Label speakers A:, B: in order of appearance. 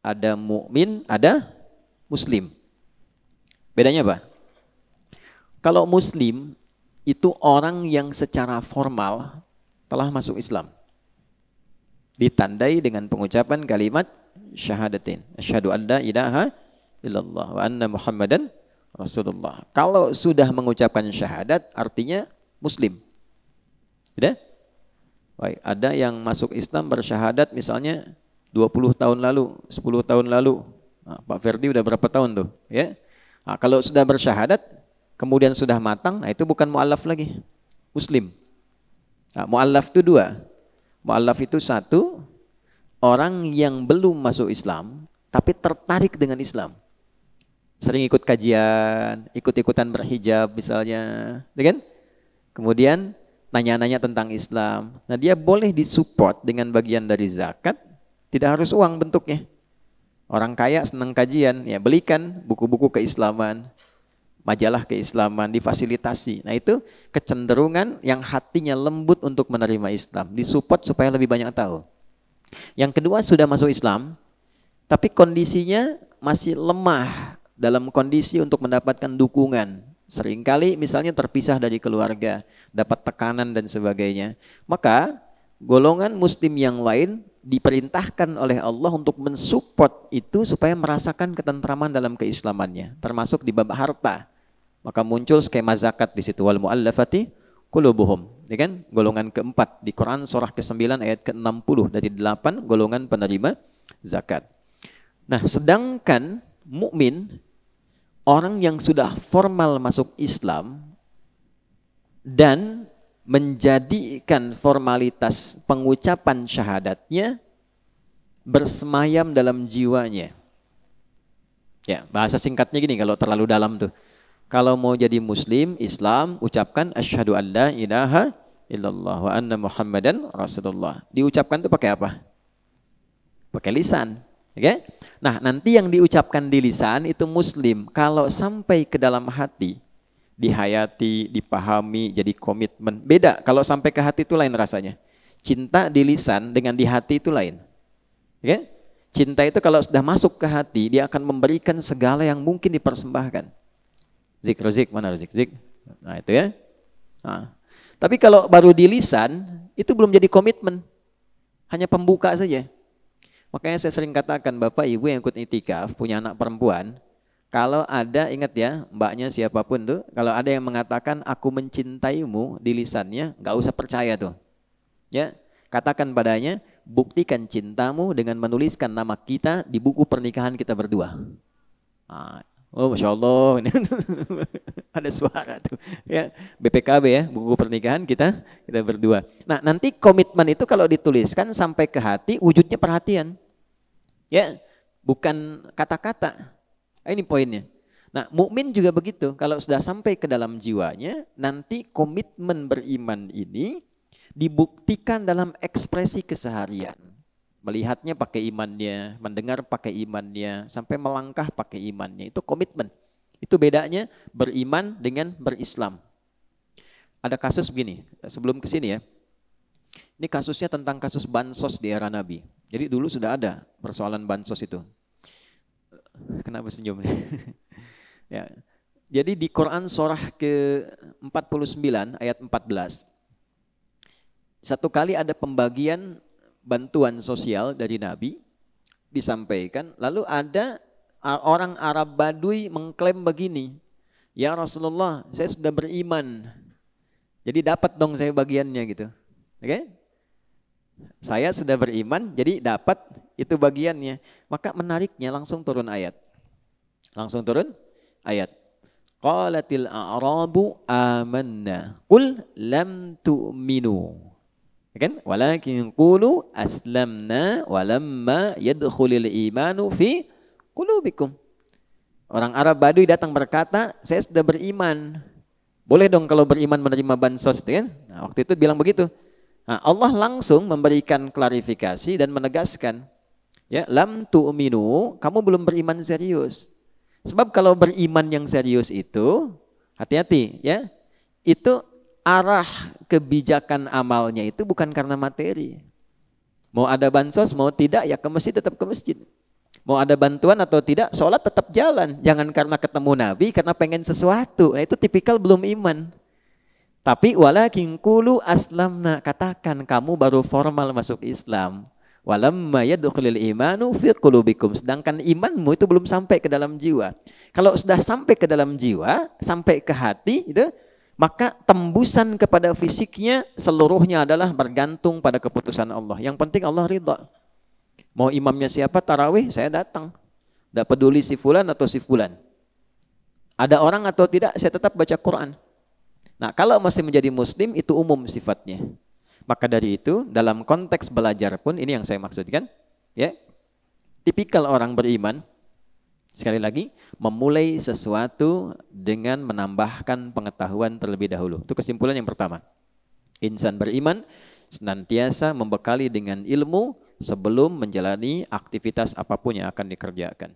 A: ada mukmin, ada muslim. Bedanya apa? Kalau muslim itu orang yang secara formal telah masuk Islam. Ditandai dengan pengucapan kalimat syahadatin. Asyhadu an la ilaha illallah wa anna Muhammadan Rasulullah. Kalau sudah mengucapkan syahadat artinya muslim. Sudah? Baik, ada yang masuk Islam bersyahadat misalnya 20 tahun lalu, 10 tahun lalu. Nah, Pak Ferdi udah berapa tahun tuh, ya? Nah, kalau sudah bersyahadat kemudian sudah matang, nah itu bukan mu'allaf lagi, muslim. Nah, mu'allaf itu dua. Mu'allaf itu satu, orang yang belum masuk Islam tapi tertarik dengan Islam. Sering ikut kajian, ikut-ikutan berhijab misalnya, kan? Kemudian nanya-nanya tentang Islam. Nah, dia boleh disupport dengan bagian dari zakat, tidak harus uang bentuknya. Orang kaya senang kajian, ya belikan buku-buku keislaman, majalah keislaman, difasilitasi. Nah, itu kecenderungan yang hatinya lembut untuk menerima Islam, disupport supaya lebih banyak tahu. Yang kedua, sudah masuk Islam, tapi kondisinya masih lemah dalam kondisi untuk mendapatkan dukungan. Seringkali misalnya terpisah dari keluarga, dapat tekanan dan sebagainya. Maka golongan muslim yang lain diperintahkan oleh Allah untuk mensupport itu supaya merasakan ketentraman dalam keislamannya, termasuk di bab harta. Maka muncul skema zakat di situ, wal muallafati qulubuhum, ya kan? Golongan keempat di Quran surah ke-9 ayat ke-60 dari 8 golongan penerima zakat. Nah, sedangkan mukmin, orang yang sudah formal masuk Islam dan menjadikan formalitas pengucapan syahadatnya bersemayam dalam jiwanya. Ya, bahasa singkatnya gini kalau terlalu dalam tuh. Kalau mau jadi muslim, Islam, ucapkan asyhadu an la ilaha illallah wa anna Muhammadan Rasulullah. Diucapkan tuh pakai apa? Pakai lisan. Oke? Nah, nanti yang diucapkan di lisan itu muslim. Kalau sampai ke dalam hati, dihayati, dipahami, jadi komitmen. Beda, kalau sampai ke hati itu lain rasanya. Cinta di lisan dengan di hati itu lain. Oke? Cinta itu kalau sudah masuk ke hati, dia akan memberikan segala yang mungkin dipersembahkan. Zik, mana zik? Nah, itu ya. Nah. Tapi kalau baru di lisan, itu belum jadi komitmen. Hanya pembuka saja. Makanya saya sering katakan, Bapak Ibu yang ikut itikaf, punya anak perempuan, kalau ada, ingat ya, mbaknya siapapun tuh, kalau ada yang mengatakan aku mencintaimu di lisannya, nggak usah percaya tuh. Ya, katakan padanya, buktikan cintamu dengan menuliskan nama kita di buku pernikahan kita berdua. Nah, oh, Masya Allah, ada suara tuh. Ya, BPKB ya, buku pernikahan kita berdua. Nah, nanti komitmen itu kalau dituliskan sampai ke hati, wujudnya perhatian. Ya, bukan kata-kata. Ini poinnya. Nah, mukmin juga begitu. Kalau sudah sampai ke dalam jiwanya, nanti komitmen beriman ini dibuktikan dalam ekspresi keseharian. Melihatnya pakai imannya, mendengar pakai imannya, sampai melangkah pakai imannya. Itu komitmen. Itu bedanya beriman dengan berislam. Ada kasus begini, sebelum kesini ya. Ini kasusnya tentang kasus bansos di era Nabi. Jadi dulu sudah ada persoalan bansos itu. Kenapa senyum? Ya. Jadi di Quran surah ke-49 ayat 14. Satu kali ada pembagian bantuan sosial dari Nabi disampaikan, lalu ada orang Arab Badui mengklaim begini, ya Rasulullah, saya sudah beriman, jadi dapat dong saya bagiannya gitu. Oke? Saya sudah beriman, jadi dapat itu bagiannya. Maka menariknya langsung turun ayat. Langsung turun ayat. Qalatil a'rabu amanna qul lam tu'minu. Kan? Walakin qulu aslamna walamma yadkhulul imanu fi qulubikum. Orang Arab Badui datang berkata, saya sudah beriman. Boleh dong kalau beriman menerima bansos, kan? Nah, waktu itu bilang begitu. Nah, Allah langsung memberikan klarifikasi dan menegaskan, ya, lam tu'minu, kamu belum beriman serius. Sebab kalau beriman yang serius itu, hati-hati ya, itu arah kebijakan amalnya itu bukan karena materi. Mau ada bansos, mau tidak, ya ke masjid tetap ke masjid. Mau ada bantuan atau tidak, sholat tetap jalan. Jangan karena ketemu Nabi, karena pengen sesuatu. Nah itu tipikal belum iman. Tapi walakin qulu aslamna, katakan kamu baru formal masuk Islam. Walamma yadkhulul imanu fi qulubikum, sedangkan imanmu itu belum sampai ke dalam jiwa. Kalau sudah sampai ke dalam jiwa, sampai ke hati itu, maka tembusan kepada fisiknya seluruhnya adalah bergantung pada keputusan Allah. Yang penting Allah ridha. Mau imamnya siapa tarawih, saya datang. Tidak peduli si fulan atau si fulan. Ada orang atau tidak, saya tetap baca Quran. Nah, kalau masih menjadi muslim itu umum sifatnya. Maka dari itu, dalam konteks belajar pun, ini yang saya maksudkan, ya, tipikal orang beriman, sekali lagi, memulai sesuatu dengan menambahkan pengetahuan terlebih dahulu. Itu kesimpulan yang pertama. Insan beriman senantiasa membekali dengan ilmu sebelum menjalani aktivitas apapun yang akan dikerjakan.